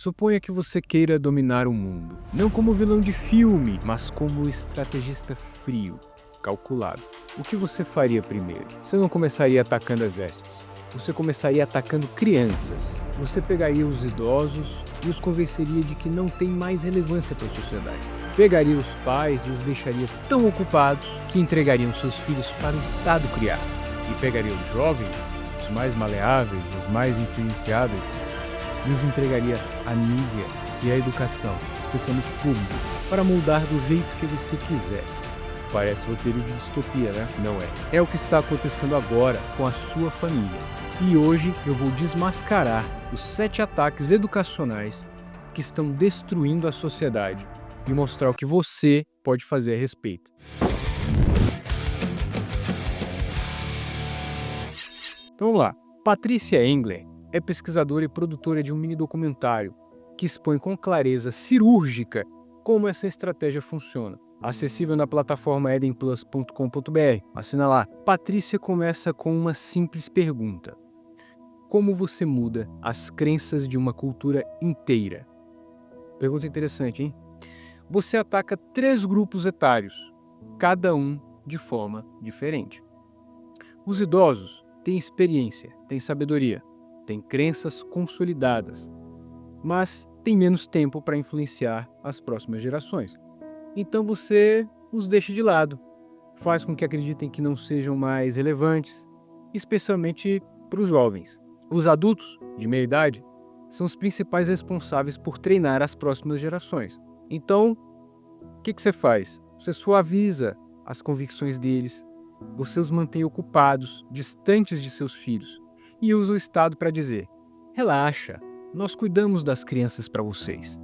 Suponha que você queira dominar o mundo, não como vilão de filme, mas como estrategista frio, calculado. O que você faria primeiro? Você não começaria atacando exércitos. Você começaria atacando crianças. Você pegaria os idosos e os convenceria de que não tem mais relevância para a sociedade. Pegaria os pais e os deixaria tão ocupados que entregariam seus filhos para o Estado criar. E pegaria os jovens, os mais maleáveis, os mais influenciáveis, e os entregaria à mídia e à educação, especialmente pública, para moldar do jeito que você quisesse. Parece roteiro de distopia, né? Não é. É o que está acontecendo agora com a sua família. E hoje eu vou desmascarar os 7 ataques educacionais que estão destruindo a sociedade e mostrar o que você pode fazer a respeito. Então vamos lá. Patrícia Engler é pesquisadora e produtora de um mini documentário que expõe com clareza cirúrgica como essa estratégia funciona. Acessível na plataforma edenplus.com.br. Assina lá. Patrícia começa com uma simples pergunta: como você muda as crenças de uma cultura inteira? Pergunta interessante, hein? Você ataca 3 grupos etários, cada um de forma diferente. Os idosos têm experiência, têm sabedoria, têm crenças consolidadas, mas têm menos tempo para influenciar as próximas gerações. Então você os deixa de lado, faz com que acreditem que não sejam mais relevantes, especialmente para os jovens. Os adultos, de meia idade, são os principais responsáveis por treinar as próximas gerações. Então, o que você faz? Você suaviza as convicções deles, você os mantém ocupados, distantes de seus filhos, e usa o Estado para dizer: relaxa, nós cuidamos das crianças para vocês.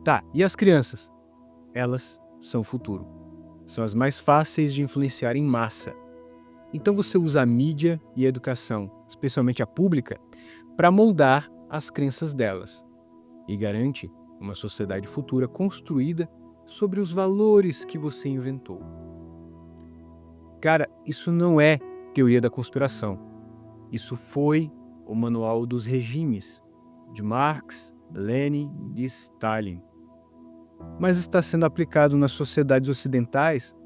Tá, e as crianças? Elas são o futuro. São as mais fáceis de influenciar em massa. Então você usa a mídia e a educação, especialmente a pública, para moldar as crenças delas e garante uma sociedade futura construída sobre os valores que você inventou. Cara, isso não é teoria da conspiração. Isso foi o Manual dos Regimes, de Marx, Lenin e de Stalin. Mas está sendo aplicado nas sociedades ocidentais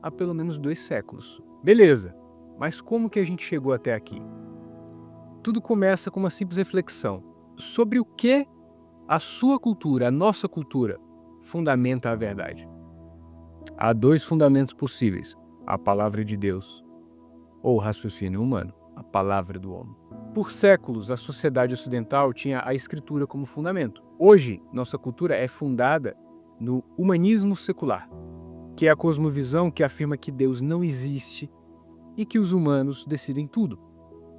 há pelo menos 2 séculos. Beleza, mas como que a gente chegou até aqui? Tudo começa com uma simples reflexão sobre o que a sua cultura, a nossa cultura, fundamenta a verdade. Há 2 fundamentos possíveis: a palavra de Deus ou o raciocínio humano, a palavra do homem. Por séculos, a sociedade ocidental tinha a escritura como fundamento. Hoje, nossa cultura é fundada no humanismo secular, que é a cosmovisão que afirma que Deus não existe e que os humanos decidem tudo.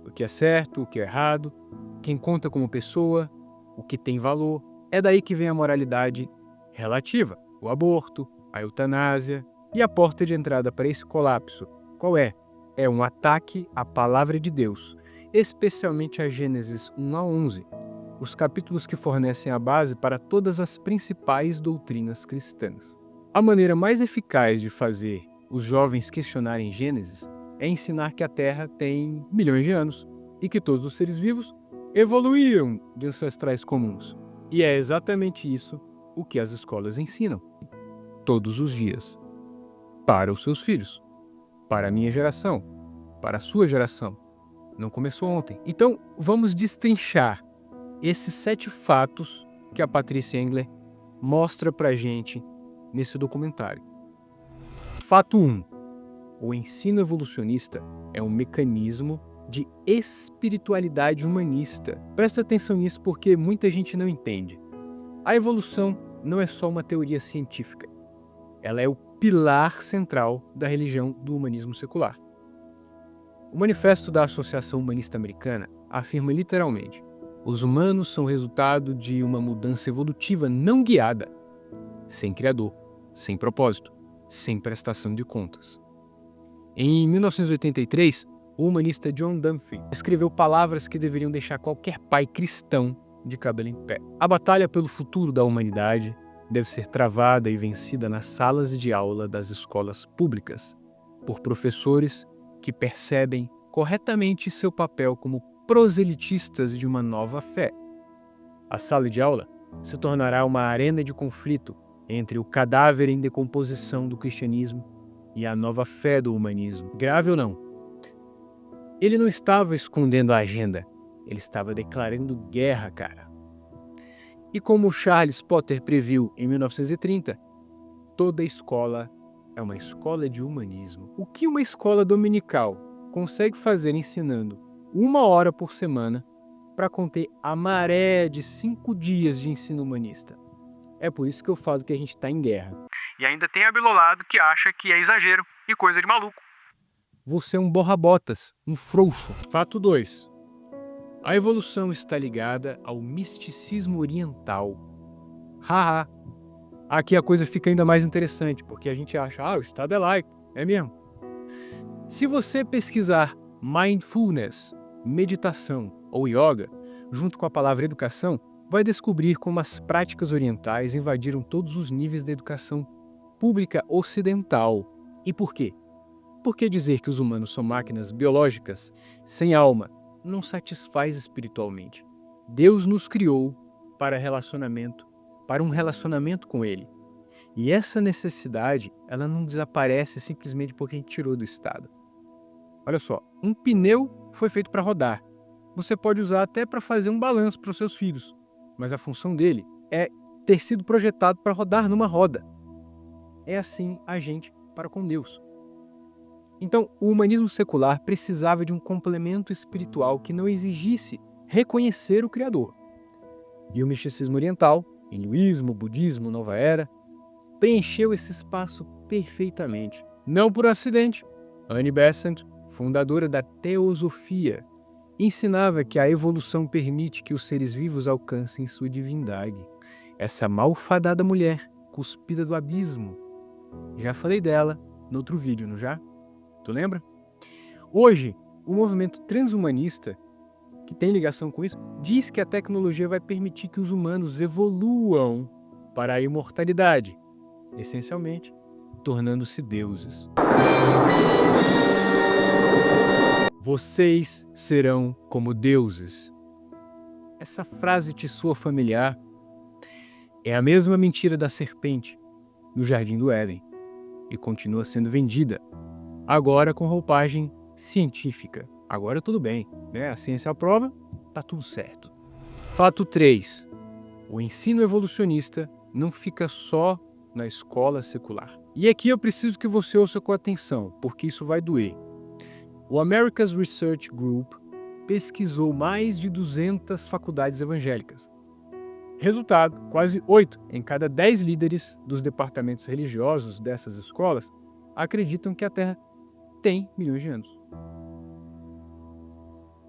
O que é certo, o que é errado, quem conta como pessoa, o que tem valor. É daí que vem a moralidade relativa, o aborto, a eutanásia e a porta de entrada para esse colapso. Qual é? É um ataque à palavra de Deus, especialmente a Gênesis 1 a 11, os capítulos que fornecem a base para todas as principais doutrinas cristãs. A maneira mais eficaz de fazer os jovens questionarem Gênesis é ensinar que a Terra tem milhões de anos e que todos os seres vivos evoluíram de ancestrais comuns. E é exatamente isso o que as escolas ensinam, todos os dias, para os seus filhos, para a minha geração, para a sua geração. Não começou ontem. Então, vamos destrinchar esses 7 fatos que a Patrícia Engler mostra pra gente nesse documentário. Fato 1. O ensino evolucionista é um mecanismo de espiritualidade humanista. Presta atenção nisso porque muita gente não entende. A evolução não é só uma teoria científica. Ela é o pilar central da religião do humanismo secular. O Manifesto da Associação Humanista Americana afirma literalmente: os humanos são resultado de uma mudança evolutiva não guiada, sem criador, sem propósito, sem prestação de contas. Em 1983, o humanista John Dunphy escreveu palavras que deveriam deixar qualquer pai cristão de cabelo em pé. A batalha pelo futuro da humanidade deve ser travada e vencida nas salas de aula das escolas públicas, por professores que percebem corretamente seu papel como proselitistas de uma nova fé. A sala de aula se tornará uma arena de conflito entre o cadáver em decomposição do cristianismo e a nova fé do humanismo. Grave ou não, ele não estava escondendo a agenda, ele estava declarando guerra, cara. E como Charles Potter previu em 1930, toda escola é uma escola de humanismo. O que uma escola dominical consegue fazer ensinando 1 hora por semana para conter a maré de 5 dias de ensino humanista? É por isso que eu falo que a gente está em guerra. E ainda tem abilolado que acha que é exagero e coisa de maluco. Você é um borra-botas, um frouxo. Fato 2. A evolução está ligada ao misticismo oriental. Haha. Aqui a coisa fica ainda mais interessante, porque a gente acha, o Estado é laico, é mesmo. Se você pesquisar mindfulness, meditação ou yoga, junto com a palavra educação, vai descobrir como as práticas orientais invadiram todos os níveis da educação pública ocidental. E por quê? Porque dizer que os humanos são máquinas biológicas sem alma não satisfaz espiritualmente. Deus nos criou para um relacionamento com Ele. E essa necessidade, ela não desaparece simplesmente porque a gente tirou do estado. Olha só, um pneu foi feito para rodar. Você pode usar até para fazer um balanço para os seus filhos, mas a função dele é ter sido projetado para rodar numa roda. É assim a gente para com Deus. Então, o humanismo secular precisava de um complemento espiritual que não exigisse reconhecer o Criador. E o misticismo oriental, hinduísmo, budismo, nova era, preencheu esse espaço perfeitamente. Não por acidente. Annie Besant, fundadora da teosofia, ensinava que a evolução permite que os seres vivos alcancem sua divindade. Essa malfadada mulher, cuspida do abismo. Já falei dela no outro vídeo, não já? Tu lembra? Hoje, o movimento transhumanista, que tem ligação com isso, diz que a tecnologia vai permitir que os humanos evoluam para a imortalidade, essencialmente, tornando-se deuses. Vocês serão como deuses. Essa frase te soa familiar? É a mesma mentira da serpente no Jardim do Éden e continua sendo vendida, agora com roupagem científica. Agora tudo bem, né? A ciência aprova, tá tudo certo. Fato 3. O ensino evolucionista não fica só na escola secular. E aqui eu preciso que você ouça com atenção, porque isso vai doer. O America's Research Group pesquisou mais de 200 faculdades evangélicas. Resultado, quase 8 em cada 10 líderes dos departamentos religiosos dessas escolas acreditam que a Terra tem milhões de anos.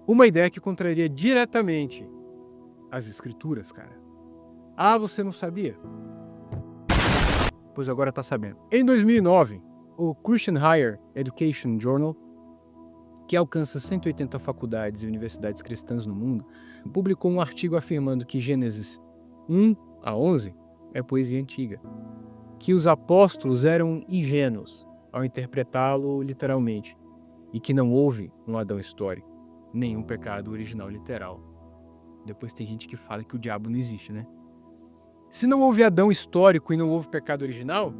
Uma ideia que contraria diretamente as escrituras, cara. Ah, você não sabia? Pois agora tá sabendo. Em 2009, o Christian Higher Education Journal, que alcança 180 faculdades e universidades cristãs no mundo, publicou um artigo afirmando que Gênesis 1 a 11 é poesia antiga, que os apóstolos eram ingênuos ao interpretá-lo literalmente, e que não houve um Adão histórico, nenhum pecado original literal. Depois tem gente que fala que o diabo não existe, né? Se não houve Adão histórico e não houve pecado original,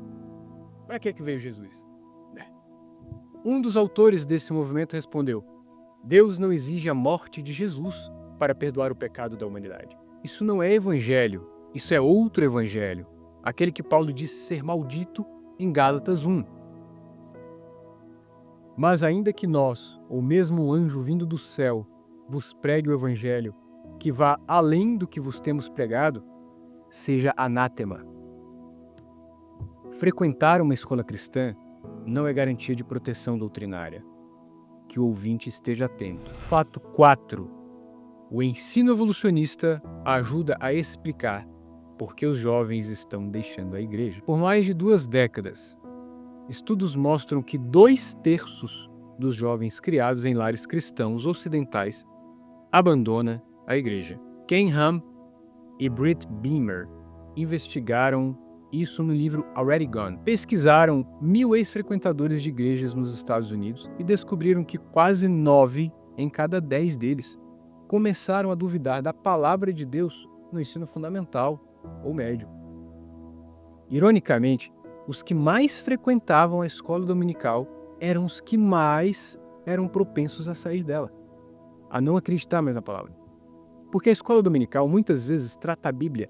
para que veio Jesus? Um dos autores desse movimento respondeu: Deus não exige a morte de Jesus para perdoar o pecado da humanidade. Isso não é evangelho, isso é outro evangelho, aquele que Paulo disse ser maldito em Gálatas 1. Mas ainda que nós, ou mesmo o anjo vindo do céu, vos pregue o evangelho, que vá além do que vos temos pregado, seja anátema. Frequentar uma escola cristã não é garantia de proteção doutrinária. Que o ouvinte esteja atento. Fato 4. O ensino evolucionista ajuda a explicar por que os jovens estão deixando a igreja. Por mais de 2 décadas, estudos mostram que 2/3 dos jovens criados em lares cristãos ocidentais abandona a igreja. Ken Ham e Britt Beamer investigaram isso no livro Already Gone. Pesquisaram 1.000 ex-frequentadores de igrejas nos Estados Unidos e descobriram que quase 9 em cada 10 deles começaram a duvidar da palavra de Deus no ensino fundamental ou médio. Ironicamente, os que mais frequentavam a escola dominical eram os que mais eram propensos a sair dela, a não acreditar mais na palavra. Porque a escola dominical muitas vezes trata a Bíblia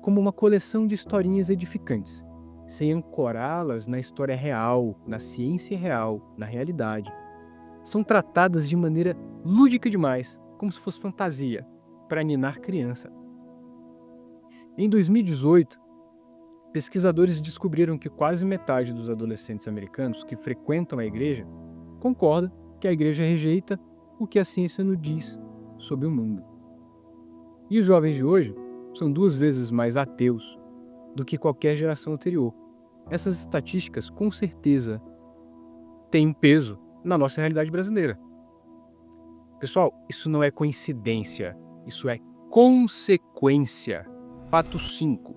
como uma coleção de historinhas edificantes, sem ancorá-las na história real, na ciência real, na realidade. São tratadas de maneira lúdica demais, como se fosse fantasia, para ninar criança. Em 2018, pesquisadores descobriram que quase metade dos adolescentes americanos que frequentam a igreja concorda que a igreja rejeita o que a ciência nos diz sobre o mundo. E os jovens de hoje são 2 vezes mais ateus do que qualquer geração anterior. Essas estatísticas, com certeza, têm peso na nossa realidade brasileira. Pessoal, isso não é coincidência, isso é consequência. Fato 5.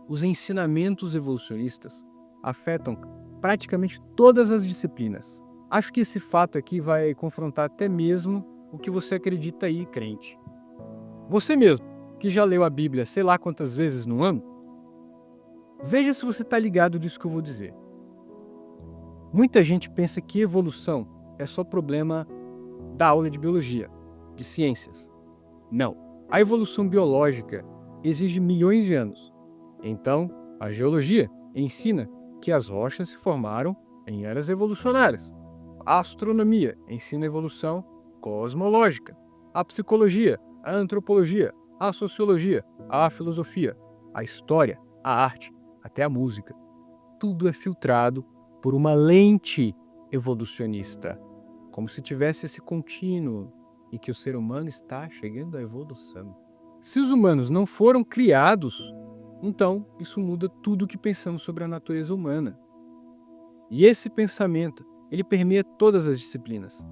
Os ensinamentos evolucionistas afetam praticamente todas as disciplinas. Acho que esse fato aqui vai confrontar até mesmo o que você acredita aí, crente. Você mesmo, que já leu a Bíblia sei lá quantas vezes no ano, veja se você está ligado disso que eu vou dizer. Muita gente pensa que evolução é só problema da aula de biologia, de ciências. Não. A evolução biológica exige milhões de anos. Então, a geologia ensina que as rochas se formaram em eras evolucionárias. A astronomia ensina a evolução cosmológica. A psicologia, a antropologia, a sociologia, a filosofia, a história, a arte, até a música. Tudo é filtrado por uma lente evolucionista, como se tivesse esse contínuo e que o ser humano está chegando à evolução. Se os humanos não foram criados, então isso muda tudo o que pensamos sobre a natureza humana. E esse pensamento, ele permeia todas as disciplinas,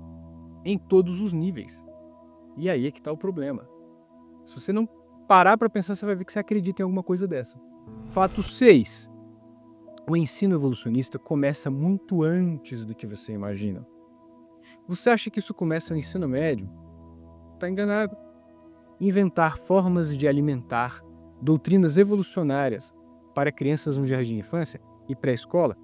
em todos os níveis. E aí é que está o problema. Se você não parar para pensar, você vai ver que você acredita em alguma coisa dessa. Fato 6. O ensino evolucionista começa muito antes do que você imagina. Você acha que isso começa no ensino médio? Está enganado. Inventar formas de alimentar doutrinas evolucionárias para crianças no jardim de infância e pré-escola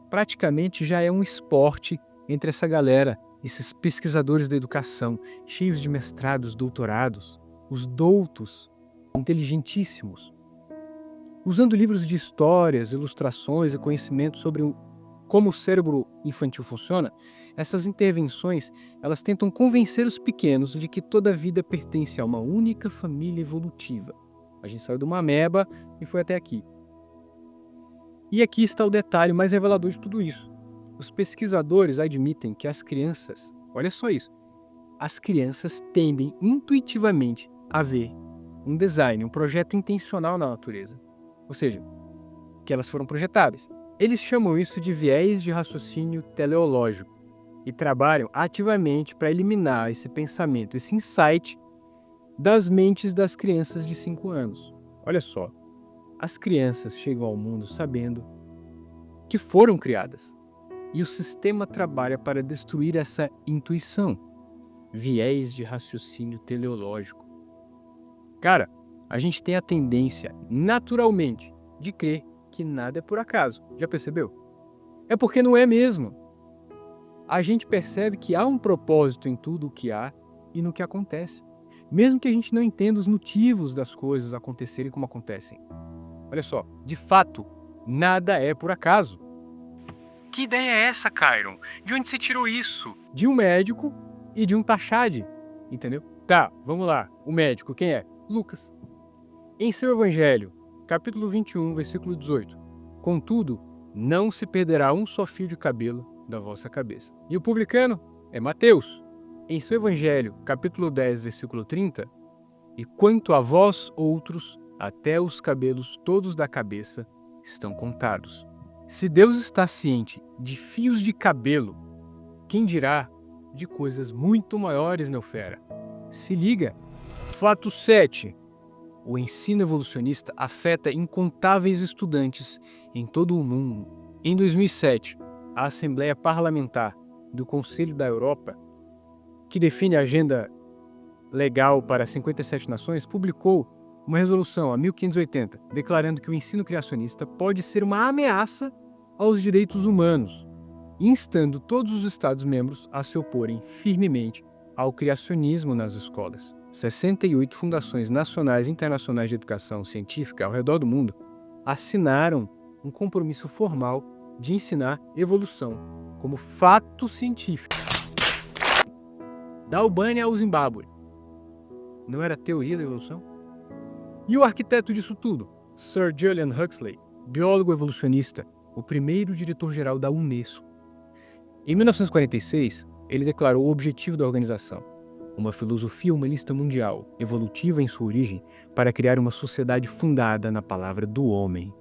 praticamente já é um esporte entre essa galera, esses pesquisadores da educação, cheios de mestrados, doutorados, os doutos, inteligentíssimos. Usando livros de histórias, ilustrações e conhecimento sobre como o cérebro infantil funciona, essas intervenções elas tentam convencer os pequenos de que toda a vida pertence a uma única família evolutiva. A gente saiu de uma ameba e foi até aqui. E aqui está o detalhe mais revelador de tudo isso. Os pesquisadores admitem que as crianças, olha só isso, as crianças tendem intuitivamente a ver um design, um projeto intencional na natureza. Ou seja, que elas foram projetadas. Eles chamam isso de viés de raciocínio teleológico e trabalham ativamente para eliminar esse pensamento, esse insight das mentes das crianças de 5 anos. Olha só, as crianças chegam ao mundo sabendo que foram criadas e o sistema trabalha para destruir essa intuição, viés de raciocínio teleológico. Cara, a gente tem a tendência, naturalmente, de crer que nada é por acaso. Já percebeu? É porque não é mesmo. A gente percebe que há um propósito em tudo o que há e no que acontece. Mesmo que a gente não entenda os motivos das coisas acontecerem como acontecem. Olha só, de fato, nada é por acaso. Que ideia é essa, Kyron? De onde você tirou isso? De um médico e de um taxade, entendeu? Tá, vamos lá. O médico, quem é? Lucas. Em seu evangelho, capítulo 21, versículo 18. Contudo, não se perderá um só fio de cabelo da vossa cabeça. E o publicano é Mateus. Em seu evangelho, capítulo 10, versículo 30. E quanto a vós outros, até os cabelos todos da cabeça estão contados. Se Deus está ciente de fios de cabelo, quem dirá de coisas muito maiores, meu fera? Se liga. Fato 7. O ensino evolucionista afeta incontáveis estudantes em todo o mundo. Em 2007, a Assembleia Parlamentar do Conselho da Europa, que define a agenda legal para 57 nações, publicou uma resolução, a 1580, declarando que o ensino criacionista pode ser uma ameaça aos direitos humanos, instando todos os Estados-membros a se oporem firmemente ao criacionismo nas escolas. 68 fundações nacionais e internacionais de educação científica ao redor do mundo assinaram um compromisso formal de ensinar evolução como fato científico. Da Albânia ao Zimbábue. Não era teoria da evolução? E o arquiteto disso tudo, Sir Julian Huxley, biólogo evolucionista, o primeiro diretor-geral da Unesco. Em 1946, ele declarou o objetivo da organização: uma filosofia humanista mundial, evolutiva em sua origem, para criar uma sociedade fundada na palavra do homem.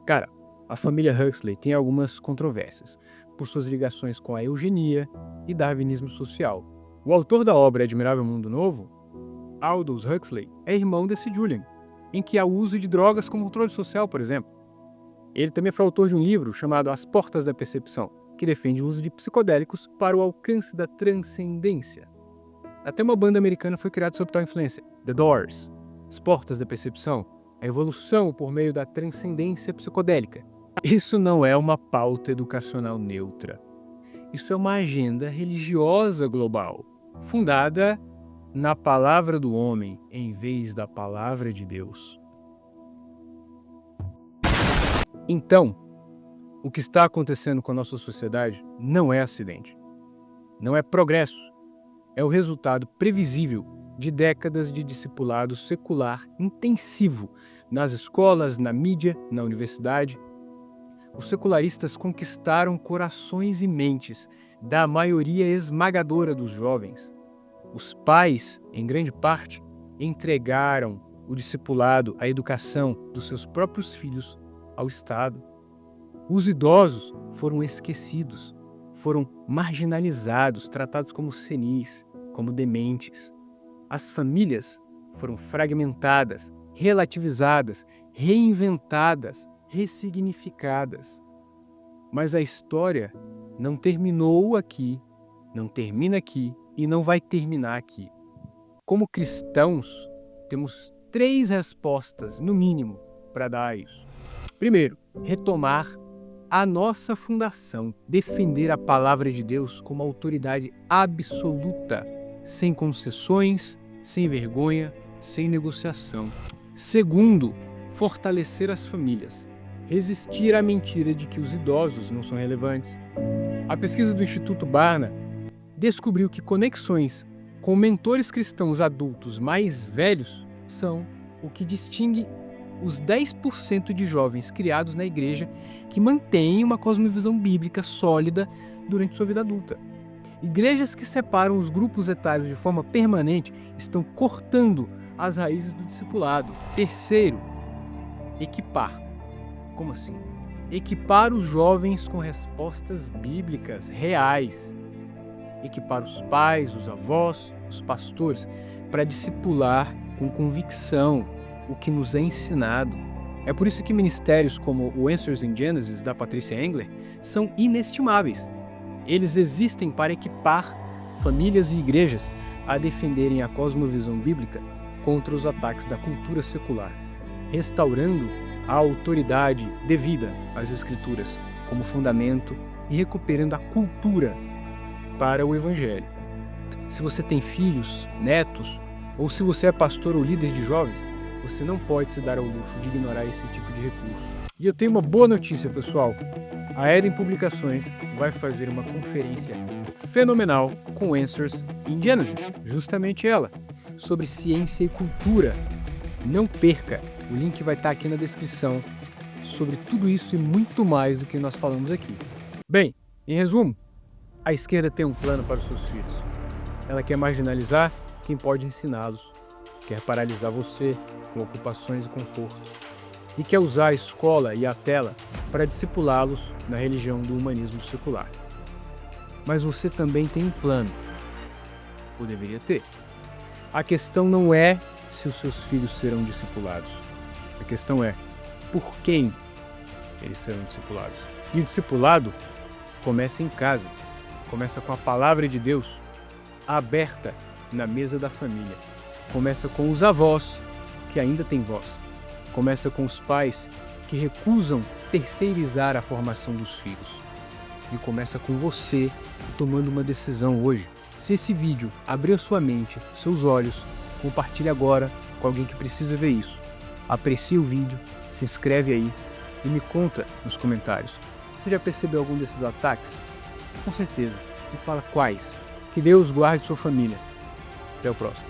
Cara, a família Huxley tem algumas controvérsias, por suas ligações com a eugenia e darwinismo social. O autor da obra Admirável Mundo Novo, Aldous Huxley, é irmão desse Julian, em que há o uso de drogas como controle social, por exemplo. Ele também foi autor de um livro chamado As Portas da Percepção, que defende o uso de psicodélicos para o alcance da transcendência. Até uma banda americana foi criada sob tal influência, The Doors. As Portas da Percepção, a evolução por meio da transcendência psicodélica. Isso não é uma pauta educacional neutra. Isso é uma agenda religiosa global, fundada na palavra do homem em vez da palavra de Deus. Então, o que está acontecendo com a nossa sociedade não é acidente. Não é progresso. É o resultado previsível de décadas de discipulado secular intensivo nas escolas, na mídia, na universidade. Os secularistas conquistaram corações e mentes da maioria esmagadora dos jovens. Os pais, em grande parte, entregaram o discipulado, a educação dos seus próprios filhos ao Estado. Os idosos foram esquecidos, foram marginalizados, tratados como senis, como dementes. As famílias foram fragmentadas, relativizadas, reinventadas, ressignificadas. Mas a história não terminou aqui, não termina aqui e não vai terminar aqui. Como cristãos, temos 3 respostas, no mínimo, para dar a isso. Primeiro, retomar a nossa fundação, defender a palavra de Deus como autoridade absoluta, sem concessões, sem vergonha, sem negociação. Segundo, fortalecer as famílias, resistir à mentira de que os idosos não são relevantes. A pesquisa do Instituto Barna descobriu que conexões com mentores cristãos adultos mais velhos são o que distingue os 10% de jovens criados na igreja que mantêm uma cosmovisão bíblica sólida durante sua vida adulta. Igrejas que separam os grupos etários de forma permanente estão cortando as raízes do discipulado. Terceiro, equipar. Como assim? Equipar os jovens com respostas bíblicas reais. Equipar os pais, os avós, os pastores, para discipular com convicção o que nos é ensinado. É por isso que ministérios como o Answers in Genesis, da Patricia Engler, são inestimáveis. Eles existem para equipar famílias e igrejas a defenderem a cosmovisão bíblica contra os ataques da cultura secular, restaurando a autoridade devida às Escrituras como fundamento e recuperando a cultura para o Evangelho. Se você tem filhos, netos, ou se você é pastor ou líder de jovens, você não pode se dar ao luxo de ignorar esse tipo de recurso. E eu tenho uma boa notícia, pessoal. A Eden Publicações vai fazer uma conferência fenomenal com Answers in Genesis, justamente ela, sobre ciência e cultura. Não perca, o link vai estar aqui na descrição sobre tudo isso e muito mais do que nós falamos aqui. Bem, em resumo, a esquerda tem um plano para os seus filhos. Ela quer marginalizar quem pode ensiná-los, quer paralisar você com ocupações e confortos, e quer usar a escola e a tela para discipulá-los na religião do humanismo secular. Mas você também tem um plano, ou deveria ter. A questão não é se os seus filhos serão discipulados. A questão é por quem eles serão discipulados. E o discipulado começa em casa, começa com a palavra de Deus aberta na mesa da família. Começa com os avós que ainda tem voz. Começa com os pais que recusam terceirizar a formação dos filhos. E começa com você tomando uma decisão hoje. Se esse vídeo abrir a sua mente, seus olhos, compartilhe agora com alguém que precisa ver isso. Aprecie o vídeo, se inscreve aí e me conta nos comentários. Você já percebeu algum desses ataques? Com certeza. Me fala quais. Que Deus guarde sua família. Até o próximo.